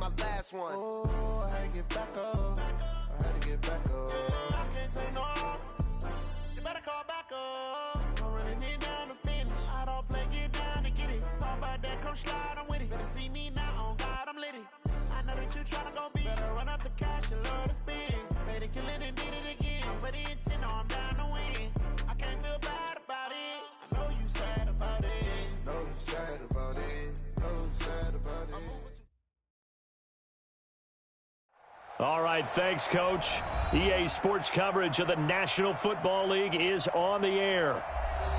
my last one. Oh, I had to get back up. I had to get back up. I can't take no off. You better call back up. I'm running it down to finish. I don't play, get down to get it. Talk about that, come slide, I'm with it. Better see me now, on God, I'm lit it. I know that you tryna go big. Better run up the cash, you love to spend. Better kill it and did it again. But the intent, no, I'm down to win. I can't feel bad about it. I know you sad about it. Know you sad about it. Know you sad about it. All right, thanks, Coach. EA Sports coverage of the National Football League is on the air.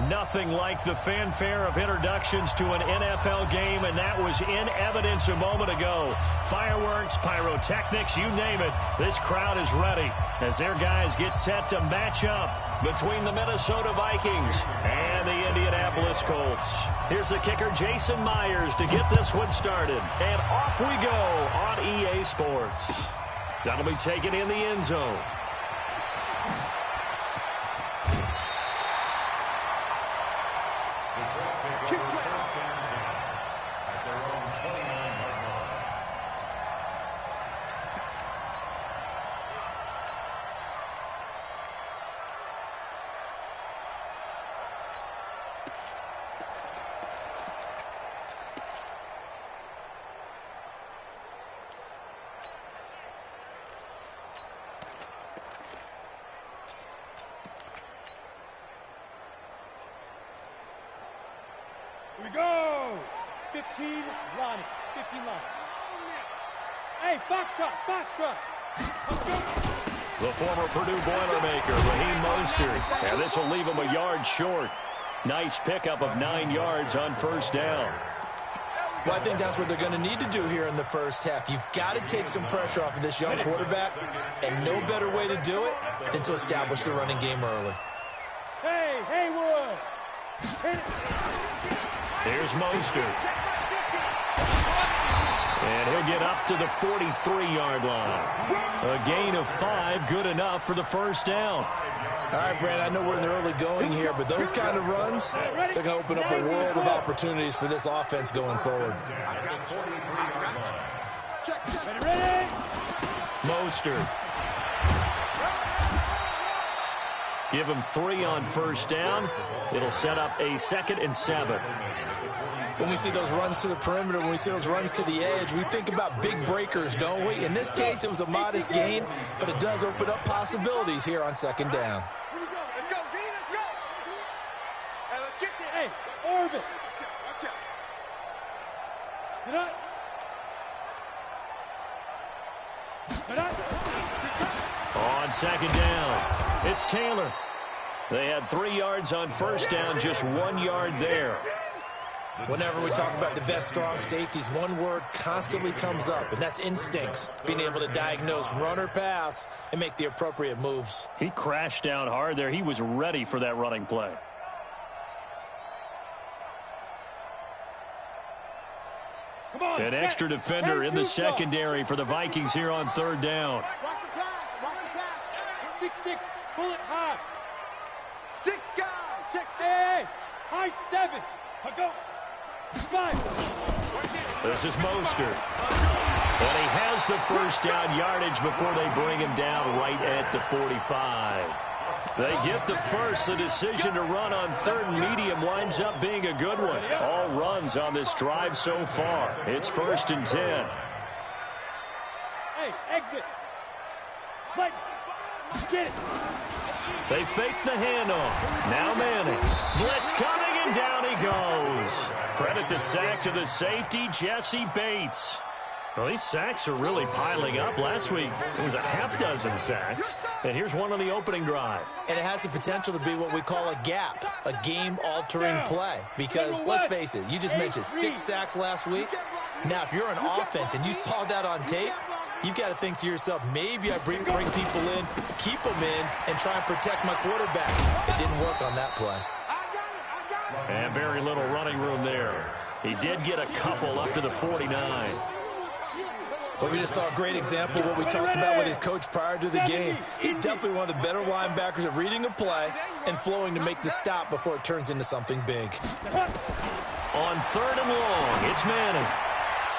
Nothing like the fanfare of introductions to an NFL game, and that was in evidence a moment ago. Fireworks, pyrotechnics, you name it. This crowd is ready as their guys get set to match up between the Minnesota Vikings and the Indianapolis Colts. Here's the kicker, Jason Myers, to get this one started. And off we go on EA Sports. That'll be taken in the end zone. Here we go! 15 line. 15 line. Hey, foxtrot, foxtrot. The former Purdue Boilermaker, Raheem Mostert. And this will leave him a yard short. Nice pickup of 9 yards on first down. Well, I think that's what they're going to need to do here in the first half. You've got to take some pressure off of this young quarterback, and no better way to do it than to establish the running game early. Hey, Haywood! Here's Mostert. And he'll get up to the 43-yard line. A gain of 5, good enough for the first down. All right, Brad, I know we're in the early going here, but those kind of runs, they're going to open up a world of opportunities for this offense going forward. Ready? Mostert. Give him 3 on first down. It'll set up a 2nd and 7. When we see those runs to the perimeter, when we see those runs to the edge, we think about big breakers, don't we? In this case, it was a modest gain, but it does open up possibilities here on 2nd down. Here we go. Let's go, D. Let's go. Hey, let's get there. Hey, Orbit. Watch out. Sit up. On 2nd down, it's Taylor. They had 3 yards on first down, just 1 yard there. Whenever we talk about the best strong safeties, one word constantly comes up, and that's instincts. Being able to diagnose run or pass and make the appropriate moves. He crashed down hard there. He was ready for that running play. Come on, An extra defender in the secondary for the Vikings here on 3rd down. Watch the pass. Watch the pass. 6-6. Pull it high. 6 guys. Check. Hey. High 7. Go. 5. This is Mostert. And he has the first down yardage before they bring him down right at the 45. They get the first. The decision to run on 3rd and medium winds up being a good one. All runs on this drive so far. It's 1st and 10. Hey, exit. Let. Get it. They fake the handoff. Now Manning. Blitz coming, and down he goes. Credit the sack to the safety, Jesse Bates. Well, these sacks are really piling up. Last week, it was a half-dozen sacks. And here's one on the opening drive. And it has the potential to be what we call a gap, a game-altering play. Because, let's face it, you just mentioned 6 sacks last week. Now, if you're an offense and you saw that on tape, you've got to think to yourself, maybe I bring people in, keep them in, and try and protect my quarterback. It didn't work on that play. And very little running room there. He did get a couple up to the 49. But we just saw a great example of what we talked about with his coach prior to the game. He's definitely one of the better linebackers at reading a play and flowing to make the stop before it turns into something big. On 3rd and long, it's Manning.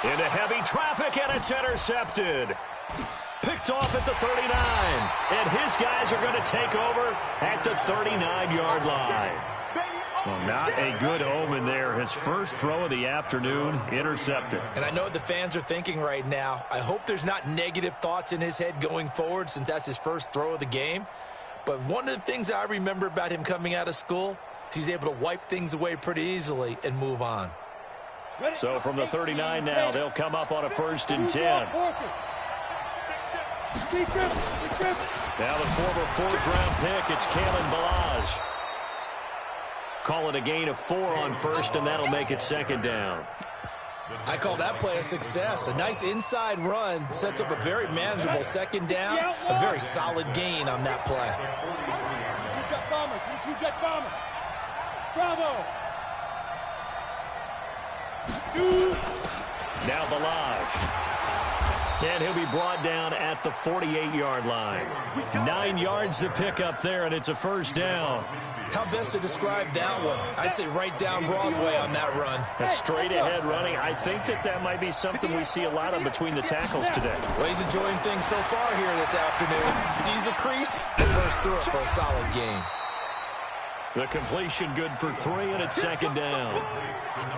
Into heavy traffic, and it's intercepted. Picked off at the 39. And his guys are going to take over at the 39-yard line. Well, not a good omen there. His first throw of the afternoon, intercepted. And I know what the fans are thinking right now. I hope there's not negative thoughts in his head going forward since that's his first throw of the game. But one of the things I remember about him coming out of school is he's able to wipe things away pretty easily and move on. So from the 39 now, they'll come up on a 1st and 10. Now the former 4th-round pick, it's Kalen Ballage. Call it a gain of 4 on 1st, and that'll make it 2nd down. I call that play a success. A nice inside run sets up a very manageable 2nd down. A very solid gain on that play. Bravo. Now Ballage. And he'll be brought down at the 48-yard line. 9 yards to pick up there, and it's a 1st down. How best to describe that one? I'd say right down Broadway on that run. A straight-ahead running. I think that might be something we see a lot of between the tackles today. Well, he's enjoying things so far here this afternoon. Sees a crease and bursts through it for a solid gain. The completion good for 3, and it's 2nd down.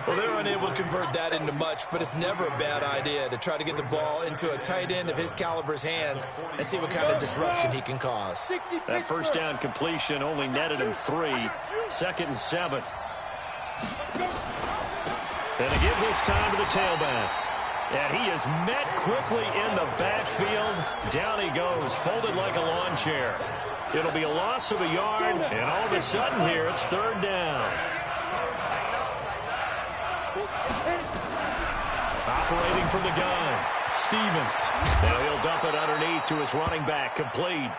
Well, they're unable to convert that into much, but it's never a bad idea to try to get the ball into a tight end of his caliber's hands and see what kind of disruption he can cause. That 1st down completion only netted him 3. 2nd and 7. And to give this time to the tailback. And he is met quickly in the backfield. Down he goes, folded like a lawn chair. It'll be a loss of a yard, and all of a sudden here, it's 3rd down. Operating from the gun, Stevens. Now he'll dump it underneath to his running back, complete.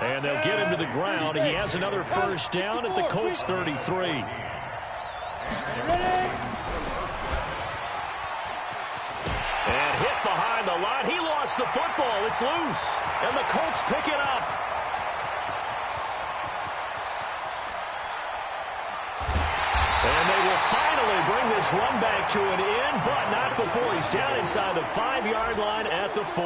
And they'll get him to the ground. He has another 1st down at the Colts 33. And hit behind the line. He lost the football. It's loose. And the Colts pick it up. And they will finally bring this run back to an end, but not before he's down inside the 5-yard line at the 4.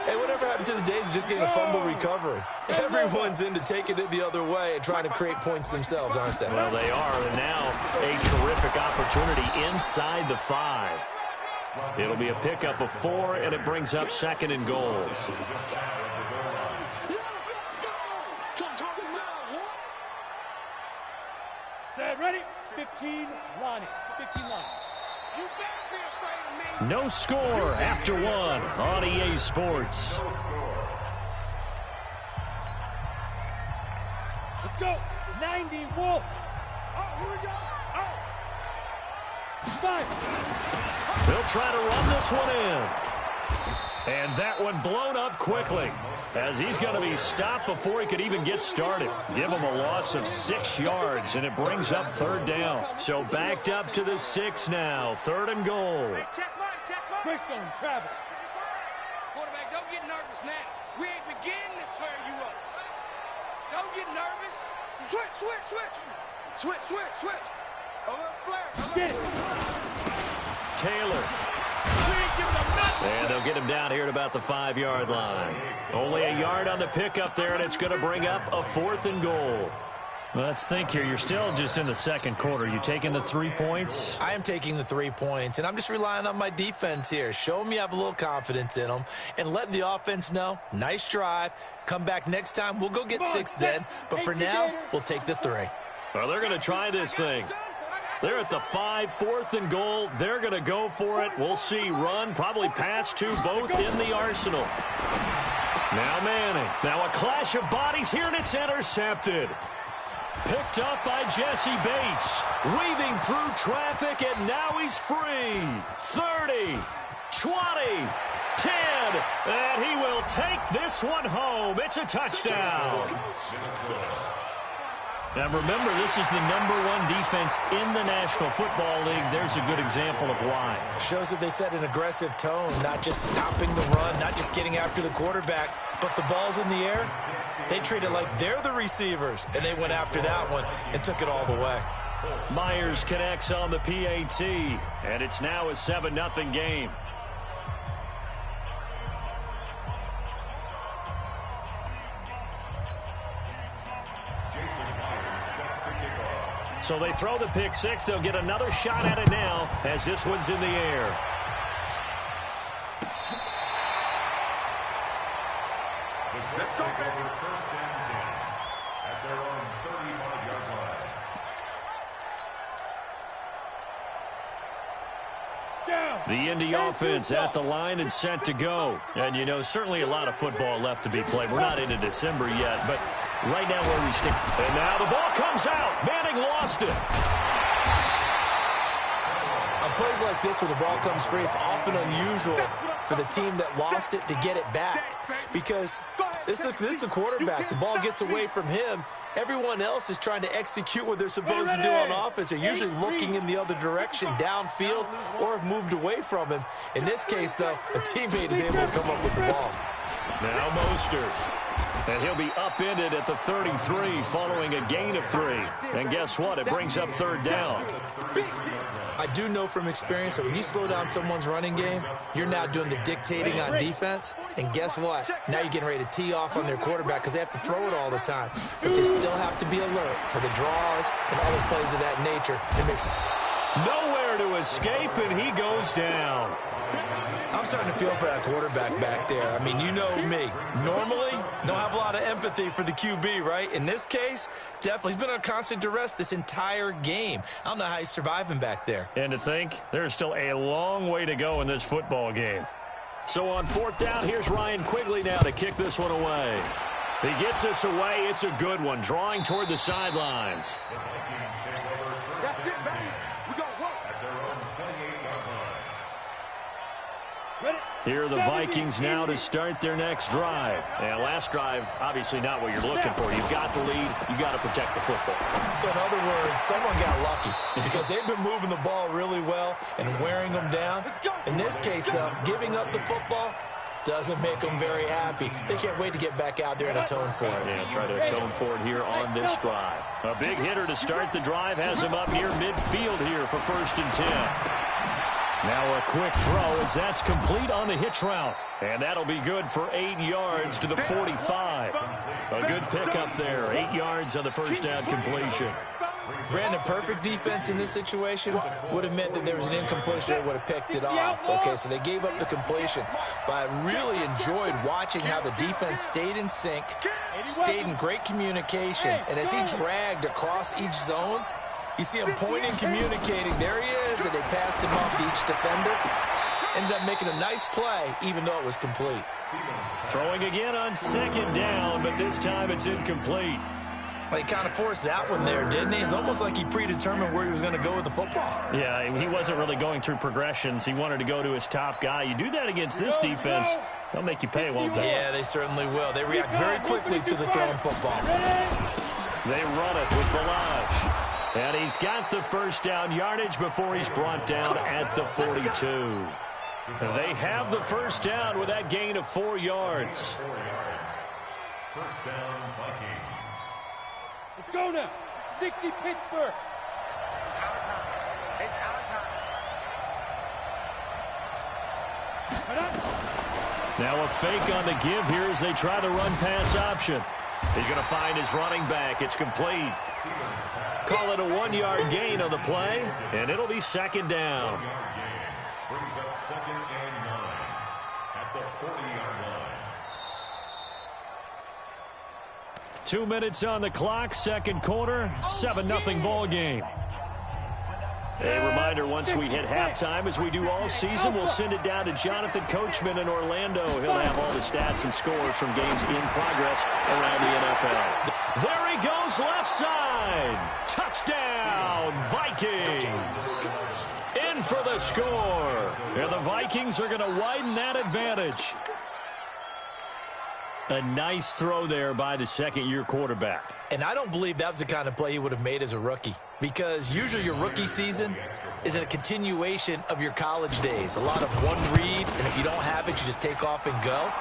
Hey, whatever happened to the days of just getting a fumble recovery? Everyone's into taking it the other way and trying to create points themselves, aren't they? Well, they are, and now a terrific opportunity inside the 5. It'll be a pickup of 4, and it brings up 2nd and goal. Set, ready? 15, line it. 15 line. You better be afraid of me. No score after 1 on EA Sports. Let's go. 90, Wolf. Oh, here we go. Oh. 5. They'll try to run this one in. And that one blown up quickly as he's going to be stopped before he could even get started. Give him a loss of 6 yards, and it brings up 3rd down. So backed up to the 6 now. 3rd and goal. Check mark. Greystone, travel. Quarterback, don't get nervous now. We ain't beginning to tear you up. Don't get nervous. Switch. A little flare. Get it. Taylor. And they'll get him down here at about the 5-yard line. Only a yard on the pickup there, and it's going to bring up a 4th and goal. Let's think here. You're still just in the 2nd quarter. You taking the 3 points? I am taking the 3 points, and I'm just relying on my defense here. Show them you have a little confidence in them, and let the offense know, nice drive. Come back next time. We'll go get 6 then, but for now, we'll take the 3. Well, they're going to try this thing. They're at the 5, 4th and goal. They're going to go for it. We'll see. Run, probably pass to both in the arsenal. Now Manning. Now a clash of bodies here, and it's intercepted. Picked up by Jesse Bates. Weaving through traffic, and now he's free. 30, 20, 10, and he will take this one home. It's a touchdown. Now, remember, this is the #1 defense in the National Football League. There's a good example of why. Shows that they set an aggressive tone, not just stopping the run, not just getting after the quarterback, but the ball's in the air. They treat it like they're the receivers, and they went after that one and took it all the way. Myers connects on the PAT, and it's now a 7-0 game. So they throw the pick six. They'll get another shot at it now as this one's in the air. Let's go, baby. First and 10 at their own 35-yard line. The Indy offense at the line and set to go. And, you know, certainly a lot of football left to be played. We're not into December yet, but right now where we stick. And now the ball comes out. Manning lost it. On plays like this where the ball comes free, it's often unusual for the team that lost it to get it back. Because this is the quarterback. The ball gets away from him. Everyone else is trying to execute what they're supposed to do on offense. They're usually looking in the other direction, downfield, or have moved away from him. In this case, though, a teammate is able to come up with the ball. Now Mostert. And he'll be upended at the 33 following a gain of 3. And guess what? It brings up third down. I do know from experience that when you slow down someone's running game, you're now doing the dictating on defense. And guess what? Now you're getting ready to tee off on their quarterback because they have to throw it all the time. But you still have to be alert for the draws and other plays of that nature. Nowhere to escape, and he goes down. I'm starting to feel for that quarterback back there. I mean, you know me. Normally, don't have a lot of empathy for the QB, right? In this case, definitely. He's been on constant duress this entire game. I don't know how he's surviving back there. And to think, there's still a long way to go in this football game. So on fourth down, here's Ryan Quigley now to kick this one away. He gets this away. It's a good one, drawing toward the sidelines. That's it, baby. We got work. At their own 28-yard line. Here are the Vikings now to start their next drive. And last drive, obviously not what you're looking for. You've got the lead. You've got to protect the football. So in other words, someone got lucky because they've been moving the ball really well and wearing them down. In this case, though, giving up the football doesn't make them very happy. They can't wait to get back out there and atone for it. Yeah, try to atone for it here on this drive. A big hitter to start the drive has him up near midfield here for 1st and 10. Now a quick throw as that's complete on the hitch route. And that'll be good for 8 yards to the 45. A good pickup there. 8 yards on the first down completion. Brandon, perfect defense in this situation would have meant that there was an incompletion. They would have picked it off. Okay, so they gave up the completion. But I really enjoyed watching how the defense stayed in sync, stayed in great communication. And as he dragged across each zone, you see him pointing, communicating. There he is, and they passed him off to each defender. Ended up making a nice play, even though it was complete. Throwing again on 2nd down, but this time it's incomplete. He kind of forced that one there, didn't he? It's almost like he predetermined where he was going to go with the football. Yeah, he wasn't really going through progressions. He wanted to go to his top guy. You do that against this defense, they'll make you pay, won't they? Yeah, they certainly will. They react very quickly to the thrown football. They run it with Balaj. And he's got the first down yardage before he's brought down at the 42. They have the first down with that gain of 4 yards. First down, Vikings. Let's go now. 60 Pittsburgh. It's our time. It's our time. Now a fake on the give here as they try the run-pass option. He's going to find his running back. It's complete. Call it a 1-yard gain on the play, and it'll be 2nd down. Brings up 2nd and 9 at the 40-yard line. 2 minutes on the clock, 2nd quarter, 7-0 ball game. A reminder, once we hit halftime, as we do all season, we'll send it down to Jonathan Coachman in Orlando. He'll have all the stats and scores from games in progress around the NFL. There he goes, left side. Touchdown, Vikings. In for the score. And the Vikings are going to widen that advantage. A nice throw there by the second-year quarterback. And I don't believe that was the kind of play he would have made as a rookie, because usually your rookie season is a continuation of your college days. A lot of one read, and if you don't have it, you just take off and go.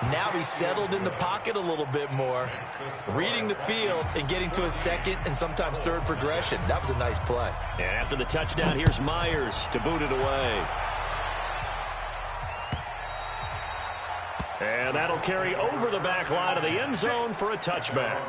Now he's settled in the pocket a little bit more, reading the field and getting to a second and sometimes third progression. That was a nice play. And after the touchdown, here's Myers to boot it away. And that'll carry over the back line of the end zone for a touchback.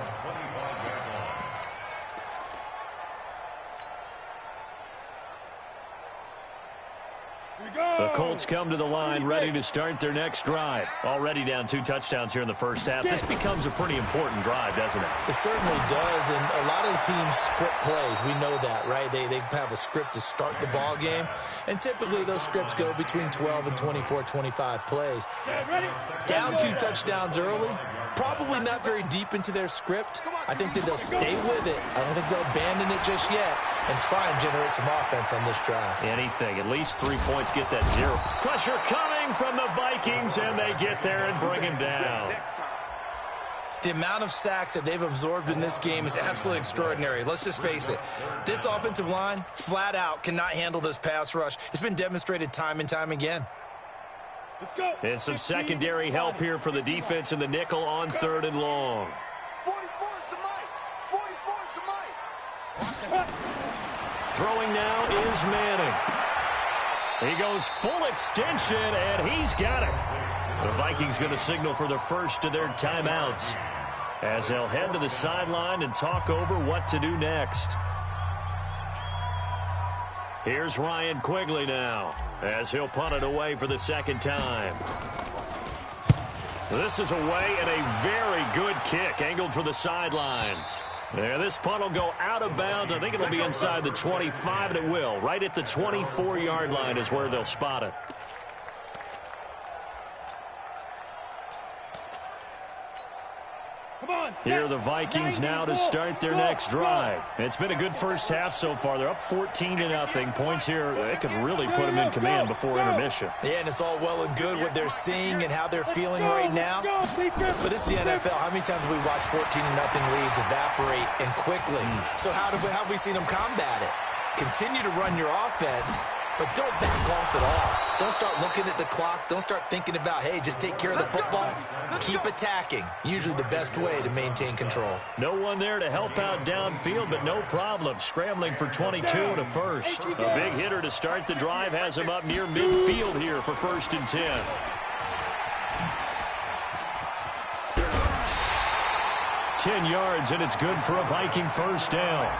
The Colts come to the line ready to start their next drive. Already down 2 touchdowns here in the first half. This becomes a pretty important drive, doesn't it? It certainly does, and a lot of the teams script plays. We know that, right? They have a script to start the ball game, and typically those scripts go between 12 and 24, 25 plays. Down 2 touchdowns early, probably not very deep into their script. I think that they'll stay with it. I don't think they'll abandon it just yet and try and generate some offense on this drive. Anything. At least 3 points, get that 0. Pressure coming from the Vikings, and they get there and bring him down. The amount of sacks that they've absorbed in this game is absolutely extraordinary. Let's just face it. This offensive line, flat out, cannot handle this pass rush. It's been demonstrated time and time again. Let's go. And some secondary help here for the defense in the nickel on 3rd and long. 44's the mic. 44's the mic. Throwing now is Manning. He goes full extension, and he's got it. The Vikings going to signal for the first of their timeouts as they'll head to the sideline and talk over what to do next. Here's Ryan Quigley now as he'll punt it away for the second time. This is away and a very good kick angled for the sidelines. Yeah, this punt will go out of bounds. I think it'll be inside the 25, and it will. Right at the 24-yard line is where they'll spot it. Here are the Vikings now to start their next drive. It's been a good first half so far. They're up 14-0. Points here, they could really put them in command before intermission. Yeah, and it's all well and good what they're seeing and how they're feeling right now. But this is the NFL. How many times have we watched 14-0 leads evaporate and quickly? So how have we seen them combat it? Continue to run your offense, but don't back off at all. Don't start looking at the clock. Don't start thinking about, hey, just take care of the football. Keep attacking. Usually the best way to maintain control. No one there to help out downfield, but no problem. Scrambling for 22 and a first. A big hitter to start the drive has him up near midfield here for 1st and 10. Ten yards, and it's good for a Viking first down.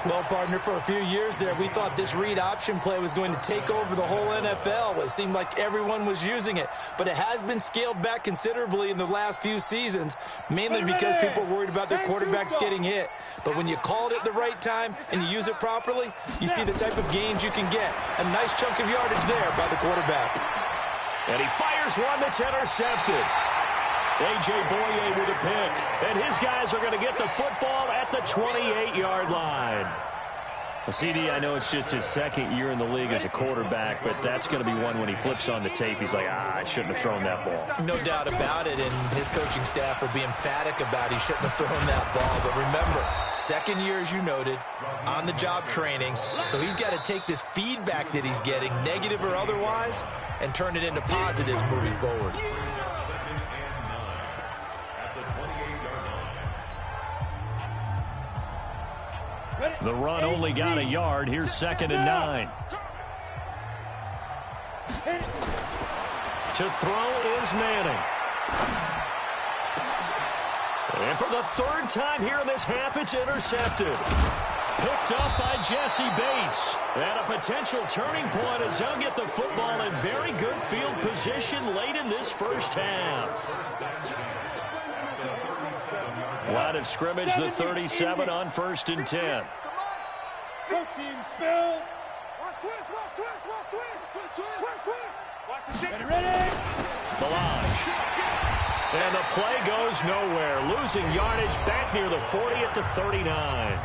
Well, partner, for a few years there, we thought this read option play was going to take over the whole NFL. It seemed like everyone was using it, but it has been scaled back considerably in the last few seasons, mainly because people are worried about their quarterbacks getting hit. But when you call it at the right time and you use it properly, you see the type of gains you can get. A nice chunk of yardage there by the quarterback. And he fires one that's intercepted. AJ-Boye with a pick, and his guys are going to get the football at the 28-yard line. CD, I know it's just his 2nd year in the league as a quarterback, but that's going to be one when he flips on the tape, he's like, I shouldn't have thrown that ball. No doubt about it, and his coaching staff will be emphatic about he shouldn't have thrown that ball. But remember, 2nd year, as you noted, on-the-job training, so he's got to take this feedback that he's getting, negative or otherwise, and turn it into positives moving forward. The run only got a yard. Here's 2nd and 9. To throw is Manning. And for the 3rd time here in this half, it's intercepted. Picked up by Jesse Bates. And a potential turning point as they'll get the football in very good field position late in this first half. Line of scrimmage, the 37 on 1st and 10. Team spill. Watch twist. Watch the stick. Ready. Melange. And the play goes nowhere. Losing yardage back near the 40 at the 39.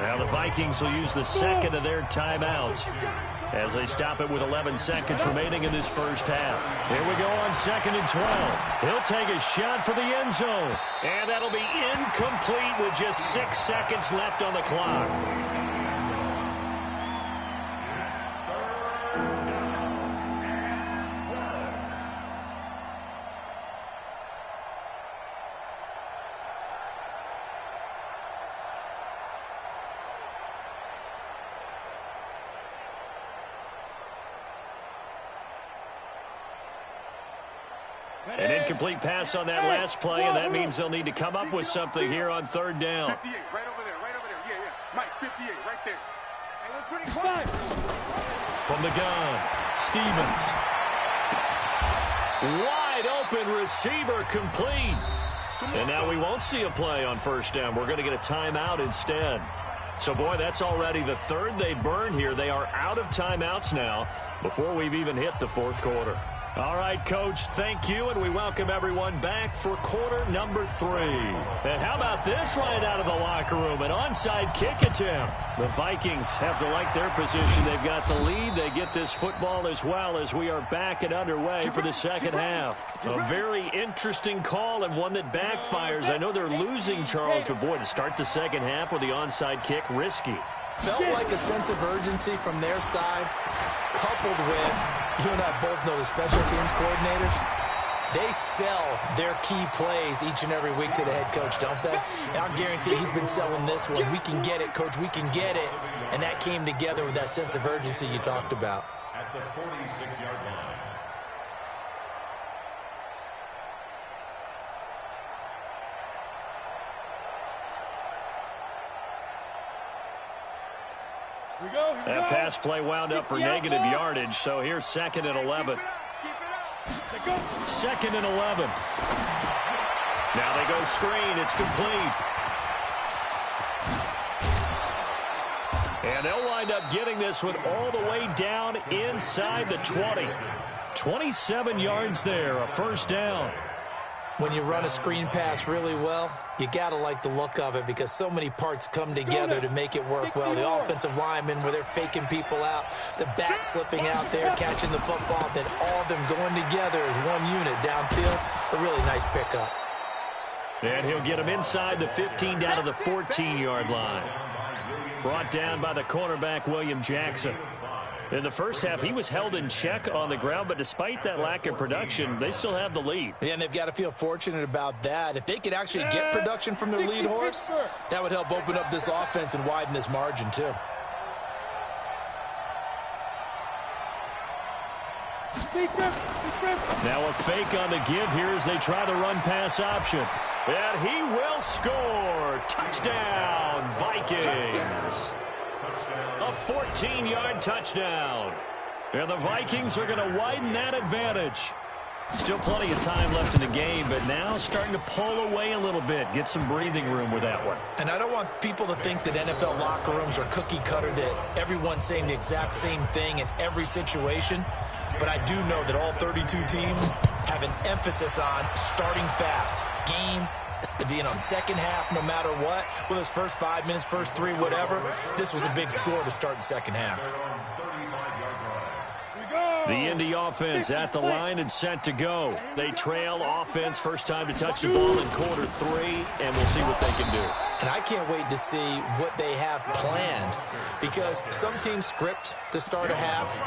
Now the Vikings will use the 2nd of their timeouts as they stop it with 11 seconds remaining in this first half. Here we go on 2nd and 12. He'll take a shot for the end zone. And that'll be incomplete with just 6 seconds left on the clock. An incomplete pass on that last play, and that means they'll need to come up with something here on third down. 58, right over there, right over there. Yeah, yeah. Mike, 58, right there. Hey, 125. From the gun, Stevens. Wide open receiver, complete. And now we won't see a play on first down. We're going to get a timeout instead. So, boy, that's already the third they burned here. They are out of timeouts now before we've even hit the fourth quarter. All right, Coach, thank you, and we welcome everyone back for quarter number 3. And how about this right out of the locker room, an onside kick attempt. The Vikings have to like their position. They've got the lead. They get this football as well as we are back and underway for the second half. A very interesting call and one that backfires. I know they're losing, Charles, but, boy, to start the second half with the onside kick, risky. Felt like a sense of urgency from their side, coupled with, you and I both know the special teams coordinators, they sell their key plays each and every week to the head coach, don't they? And I'll guarantee he's been selling this one. We can get it, Coach, we can get it. And that came together with that sense of urgency you talked about. At the 46-yard line. That pass play wound up for negative yardage, so here's 2nd and 11. 2nd and 11. Now they go screen. It's complete. And they'll wind up getting this one all the way down inside the 20. 27 yards there, a first down. When you run a screen pass really well, you got to like the look of it because so many parts come together to make it work well. The offensive linemen, where they're faking people out, the back slipping out there, catching the football, then all of them going together as one unit downfield. A really nice pickup. And he'll get him inside the 15 down to the 14-yard line. Brought down by the cornerback, William Jackson. In the first half, he was held in check on the ground, but despite that lack of production, they still have the lead. Yeah, and they've got to feel fortunate about that. If they could actually get production from their lead horse, that would help open up this offense and widen this margin, too. Now a fake on the give here as they try the run-pass option. And he will score. Touchdown, Vikings. A 14-yard touchdown. And the Vikings are going to widen that advantage. Still plenty of time left in the game, but now starting to pull away a little bit. Get some breathing room with that one. And I don't want people to think that NFL locker rooms are cookie cutter, that everyone's saying the exact same thing in every situation. But I do know that all 32 teams have an emphasis on starting fast. Game, second half, no matter what. With those first 5 minutes, first 3, whatever. This was a big score to start the second half. The Indy offense at the line and set to go. They trail offense, first time to touch the ball in quarter 3, and we'll see what they can do. And I can't wait to see what they have planned, because some teams script to start a half.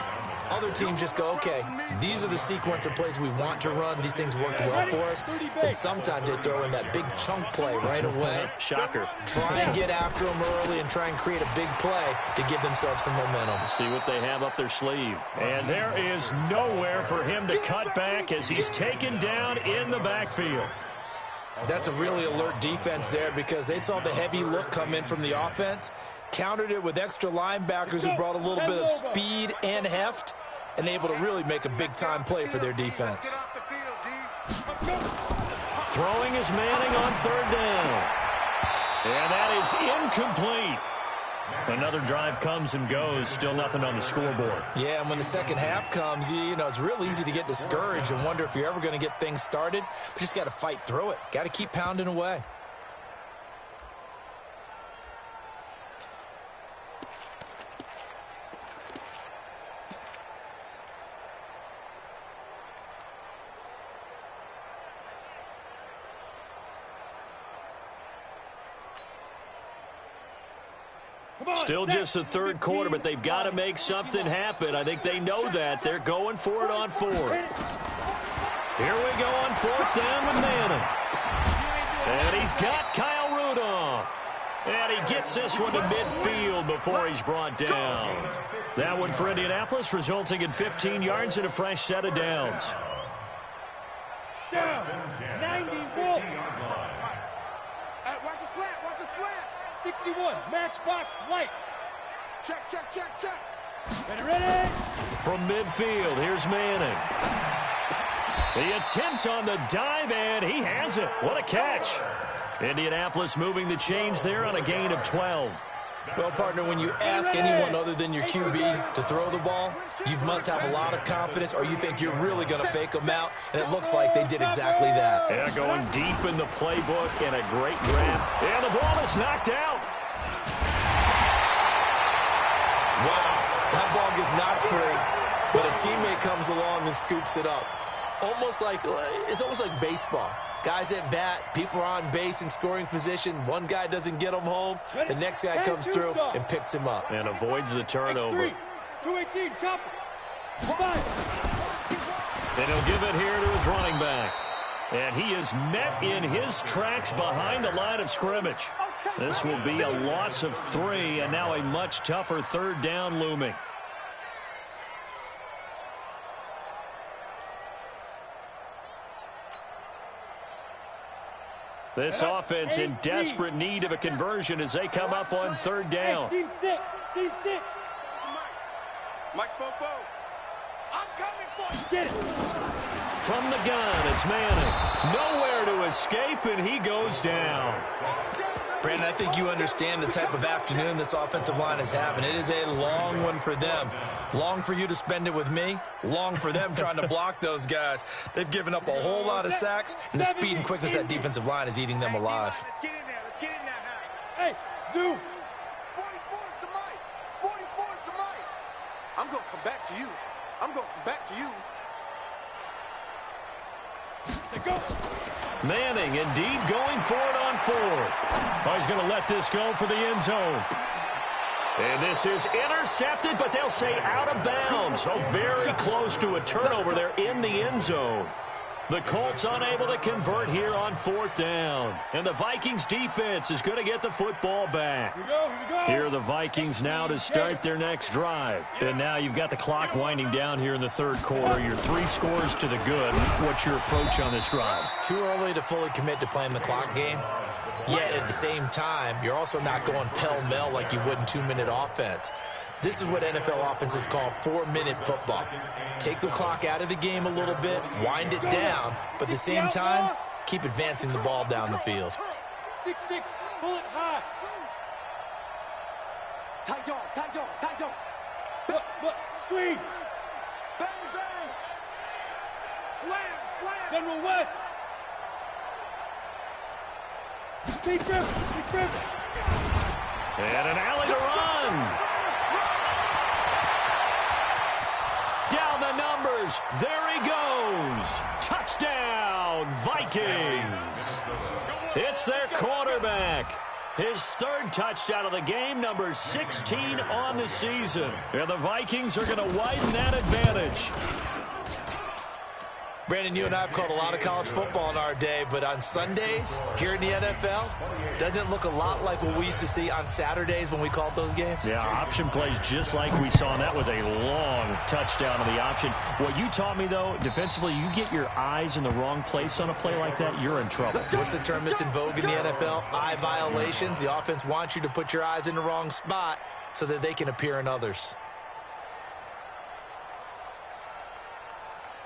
Other teams just go, okay, these are the sequence of plays we want to run. These things worked well for us. And sometimes they throw in that big chunk play right away. Shocker. Try and get after them early and try and create a big play to give themselves some momentum. See what they have up their sleeve. And there is nowhere for him to cut back as he's taken down in the backfield. That's a really alert defense there because they saw the heavy look come in from the offense, countered it with extra linebackers who brought a little bit of speed and heft, and able to really make a big-time play for their defense. Throwing is Manning on third down. And that is incomplete. Another drive comes and goes, still nothing on the scoreboard. Yeah, and when the second half comes, you know, it's real easy to get discouraged and wonder if you're ever going to get things started. But you just got to fight through it. Got to keep pounding away. Still just the third quarter, but they've got to make something happen. I think they know that. They're going for it on fourth. Here we go on fourth down with Manning. And he's got Kyle Rudolph. And he gets this one to midfield before he's brought down. That one for Indianapolis, resulting in 15 yards and a fresh set of downs. down. 90 Wolf. Watch the slant, watch the slant. 61 Matchbox Lights. Check, check, check, check. Ready? From midfield, here's Manning. The attempt on the dive, and he has it. What a catch. Indianapolis moving the chains there on a gain of 12. Well, partner, when you ask anyone other than your QB to throw the ball, you must have a lot of confidence, or you think you're really going to fake them out, and it looks like they did exactly that. Yeah, going deep in the playbook, and a great grab. And the ball is knocked out. Wow, that ball gets knocked free, but a teammate comes along and scoops it up. It's almost like baseball. Guys at bat, people are on base in scoring position. One guy doesn't get him home. The next guy comes through and picks him up. And avoids the turnover. 218, chop. And he'll give it here to his running back. And he is met in his tracks behind the line of scrimmage. This will be a loss of 3, and now a much tougher third down looming. This offense in desperate need of a conversion as they come up on third down. Team 6. Mike Spopo. I'm coming for you. Get it. From the gun, it's Manning. Nowhere to escape, and he goes down. Brandon, I think you understand the type of afternoon this offensive line is having. It is a long one for them. Long for you to spend it with me. Long for them trying to block those guys. They've given up a whole lot of sacks, and the speed and quickness of that defensive line is eating them alive. Let's get in there. Let's get in there now. Hey, zoom. 44 is the mic. 44 is the mic. I'm going to come back to you. I'm going to come back to you. Let's go. Manning indeed going for it on 4. Oh, he's going to let this go for the end zone. And this is intercepted, but they'll say out of bounds. Oh, very close to a turnover there in the end zone. The Colts unable to convert here on 4th down. And the Vikings defense is going to get the football back. Here we go. Here are the Vikings now to start their next drive. And now you've got the clock winding down here in the third quarter. You're 3 scores to the good. What's your approach on this drive? Too early to fully commit to playing the clock game. Yet at the same time, you're also not going pell-mell like you would in 2-minute offense. This is what NFL offenses call 4-minute football. Take the clock out of the game a little bit, wind it down, but at the same time, keep advancing the ball down the field. 6-6, pull it high. Tight dog. Look, squeeze. Bang, bang. Slam. General West. Big rip. And an alley to run. Down the numbers. There he goes. Touchdown, Vikings. It's their quarterback. His 3rd touchdown of the game, number 16 on the season. And the Vikings are going to widen that advantage. Brandon, you and I have called a lot of college football in our day, but on Sundays here in the NFL, doesn't it look a lot like what we used to see on Saturdays when we called those games? Yeah, option plays just like we saw, and that was a long touchdown of the option. What you taught me, though, defensively, you get your eyes in the wrong place on a play like that, you're in trouble. What's the term that's in vogue in the NFL? Eye violations. The offense wants you to put your eyes in the wrong spot so that they can appear in others.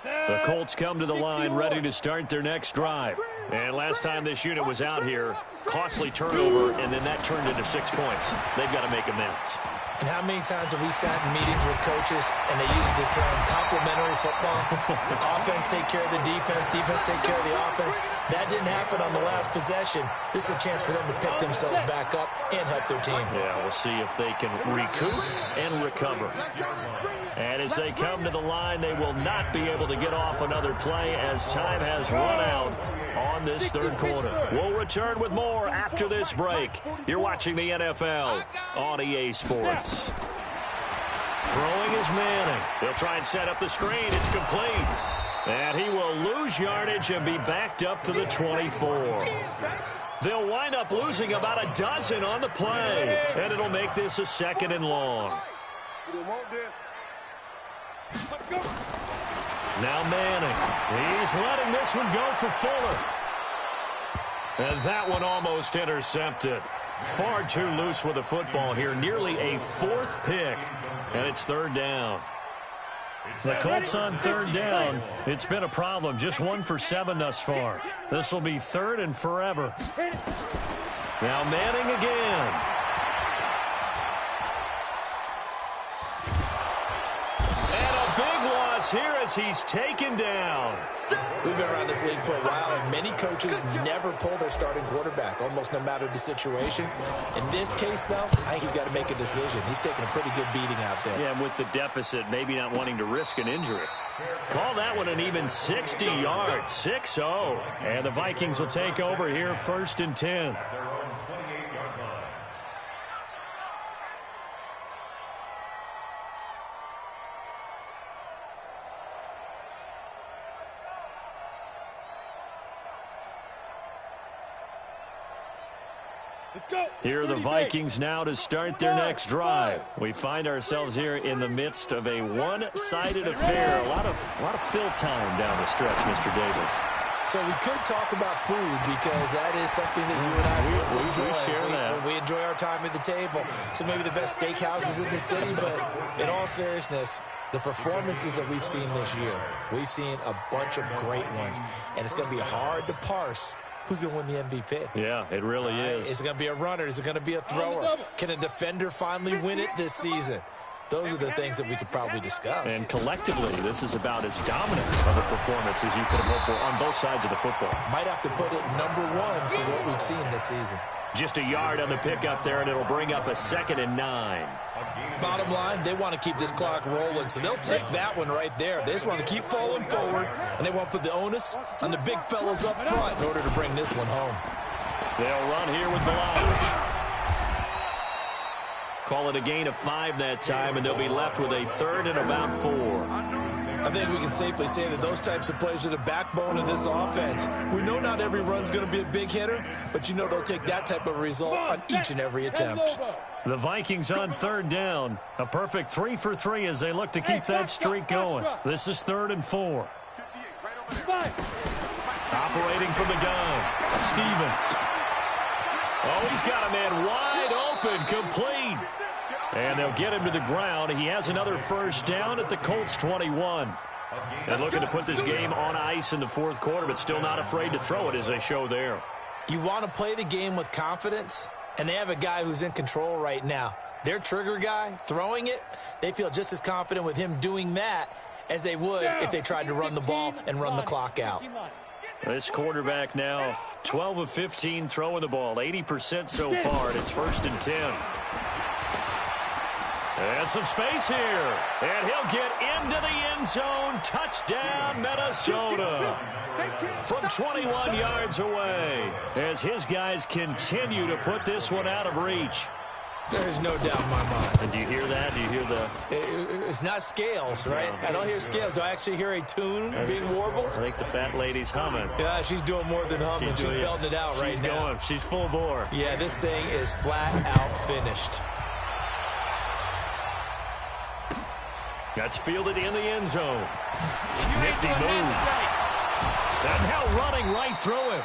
The Colts come to the line ready to start their next drive. And last time this unit was out here, costly turnover, and then that turned into 6 points. They've got to make amends. And how many times have we sat in meetings with coaches and they use the term complementary football? Offense take care of the defense, defense take care of the offense. That didn't happen on the last possession. This is a chance for them to pick themselves back up and help their team. Yeah, we'll see if they can recoup and recover. And as they come to the line, they will not be able to get off another play as time has run out on this third quarter. We'll return with more after this break. You're watching the NFL on EA Sports. Throwing is Manning. He'll try and set up the screen. It's complete. And he will lose yardage and be backed up to the 24. They'll wind up losing about a dozen on the play. And it'll make this a 2nd and long. We don't want this. Let's go. Now Manning. He's letting this one go for Fuller. And that one almost intercepted. Far too loose with the football here. Nearly a fourth pick. And it's third down. The Colts on third down. It's been a problem. Just 1 for 7 thus far. This will be third and forever. Now Manning again. Here as he's taken down. We've been around this league for a while, and many coaches never pull their starting quarterback, almost no matter the situation. In this case, though, I think he's got to make a decision. He's taking a pretty good beating out there. Yeah, and with the deficit, maybe not wanting to risk an injury. Call that one an even 60 yards, 6-0. And the Vikings will take over here, 1st and 10. Here are the Vikings now to start their next drive. We find ourselves here in the midst of a one-sided affair. A lot of fill time down the stretch, Mr. Davis. So we could talk about food because that is something that you and I we share that. We enjoy our time at the table. So maybe the best steakhouses in the city, but in all seriousness, the performances that we've seen this year, we've seen a bunch of great ones, and it's going to be hard to parse who's going to win the MVP. Yeah, it really is. Is it going to be a runner? Is it going to be a thrower? Can a defender finally win it this season? Those are the things that we could probably discuss. And collectively, this is about as dominant of a performance as you could have hoped for on both sides of the football. Might have to put it #1 for what we've seen this season. Just a yard on the pickup there, and it'll bring up a 2nd and 9. Bottom line, they want to keep this clock rolling, so they'll take that one right there. They just want to keep falling forward, and they want to put the onus on the big fellas up front in order to bring this one home. They'll run here with Milage. Call it a gain of 5 that time, and they'll be left with a 3rd and about 4. I think we can safely say that those types of plays are the backbone of this offense. We know not every run's going to be a big hitter, but you know they'll take that type of result on each and every attempt. The Vikings on 3rd down. A perfect 3 for 3 as they look to keep that streak going. This is 3rd and 4. Operating from the gun, Stevens. Oh, he's got a man wide open, complete. And they'll get him to the ground. He has another 1st down at the Colts 21. They're looking to put this game on ice in the 4th quarter, but still not afraid to throw it as they show there. You want to play the game with confidence, and they have a guy who's in control right now. Their trigger guy, throwing it, they feel just as confident with him doing that as they would if they tried to run the ball and run the clock out. This quarterback now 12 of 15 throwing the ball, 80% so far, and it's 1st and 10. And some space here. And he'll get into the end zone. Touchdown, Minnesota. From 21 yards away. As his guys continue to put this one out of reach. There's no doubt in my mind. And do you hear that? Do you hear the... It's not scales, right? I don't hear scales. Do I actually hear a tune being warbled? I think the fat lady's humming. Yeah, she's doing more than humming. She's belting it out right now. She's going. She's full bore. Yeah, this thing is flat out finished. That's fielded in the end zone. Nifty move. And now running right through him.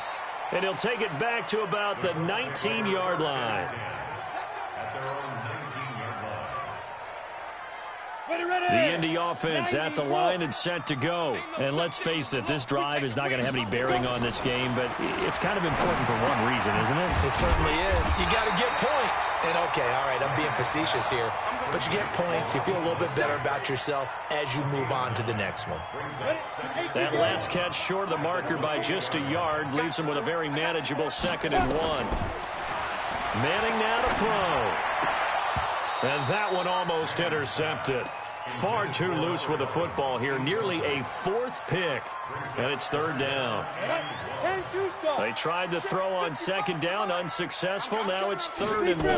And he'll take it back to about the 19-yard line. The Indy offense at the line and set to go. And let's face it, this drive is not going to have any bearing on this game, but it's kind of important for one reason, isn't it? It certainly is. You got to get points. And, okay, all right, I'm being facetious here. But you get points. You feel a little bit better about yourself as you move on to the next one. That last catch short of the marker by just a yard leaves him with a very manageable 2nd and 1. Manning now to throw. And that one almost intercepted. Far too loose with the football here. Nearly a 4th pick. And it's 3rd down. They tried to throw on 2nd down. Unsuccessful. Now it's 3rd and 1.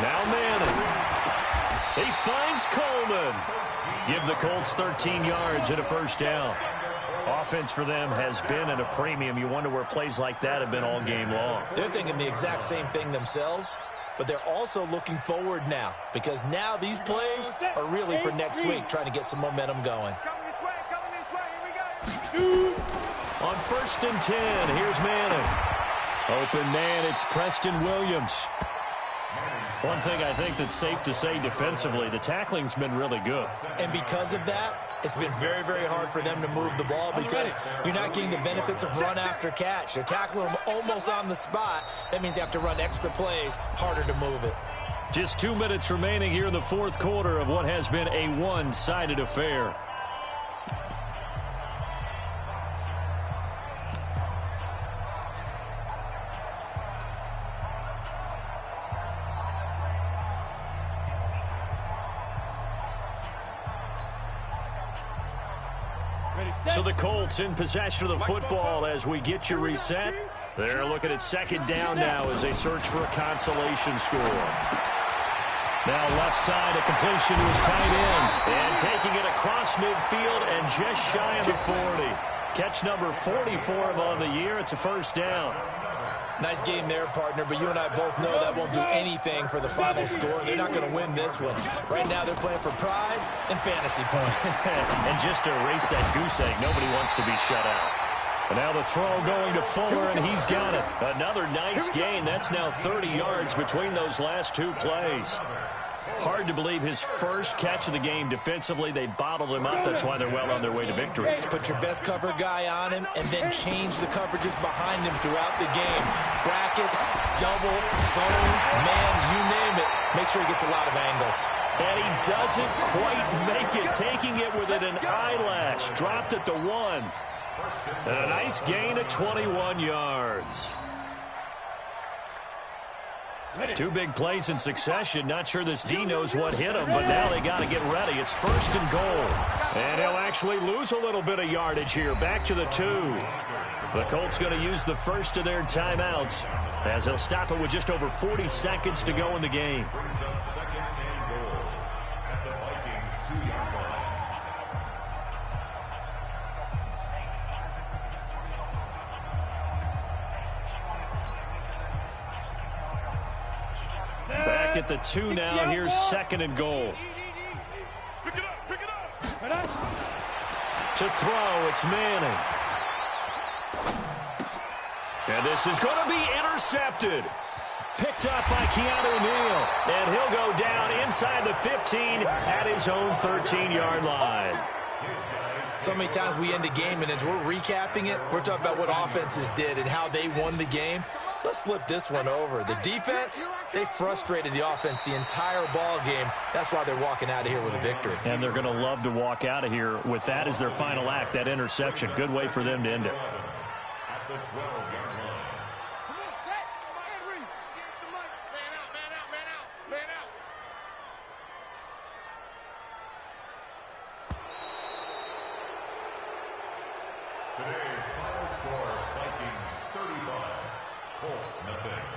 Now Manning. He finds Coleman. Give the Colts 13 yards and a 1st down. Offense for them has been at a premium. You wonder where plays like that have been all game long. They're thinking the exact same thing themselves. But they're also looking forward now because now these plays are really for next week, trying to get some momentum going. On 1st and 10, here's Manning. Open man, it's Preston Williams. One thing I think that's safe to say defensively, the tackling's been really good. And because of that, it's been very, very hard for them to move the ball because you're not getting the benefits of run after catch. They're tackling them almost on the spot. That means you have to run extra plays, harder to move it. Just 2 minutes remaining here in the fourth quarter of what has been a one-sided affair. So the Colts in possession of the football as we get you reset. They're looking at second down now as they search for a consolation score. Now left side, a completion to his tight end. And taking it across midfield and just shy of the 40. Catch number 40 for him on the year. It's a first down. Nice game there, partner, but you and I both know that won't do anything for the final score. They're not going to win this one. Right now, they're playing for pride and fantasy points. And just to erase that goose egg, nobody wants to be shut out. And now the throw going to Fuller, and he's got it. Another nice gain. That's now 30 yards between those last two plays. Hard to believe his first catch of the game defensively. They bottled him up. That's why they're well on their way to victory. Put your best cover guy on him and then change the coverages behind him throughout the game. Brackets, double, zone, man, you name it. Make sure he gets a lot of angles. And he doesn't quite make it, taking it within an eyelash. Dropped at the 1. And a nice gain of 21 yards. Two big plays in succession. Not sure this D knows what hit him, but now they got to get ready. It's 1st and goal. And he'll actually lose a little bit of yardage here. Back to the 2. The Colts going to use the first of their timeouts as they'll stop it with just over 40 seconds to go in the game. Brings up 2nd and goal at the Vikings 2-yard line. Back at the 2 now. Here's 2nd and goal. To throw, it's Manning. And this is going to be intercepted. Picked up by Keanu Neal. And he'll go down inside the 15 at his own 13-yard line. So many times we end a game, and as we're recapping it, we're talking about what offenses did and how they won the game. Let's flip this one over. The defense, they frustrated the offense the entire ball game. That's why they're walking out of here with a victory. And they're going to love to walk out of here with that as their final act, that interception. Good way for them to end it. At the 12-yard line. Come on, set. Man, read. Get the money. Man out, man out, man out, man out. Today's final score, Vikings 35, Colts nothing.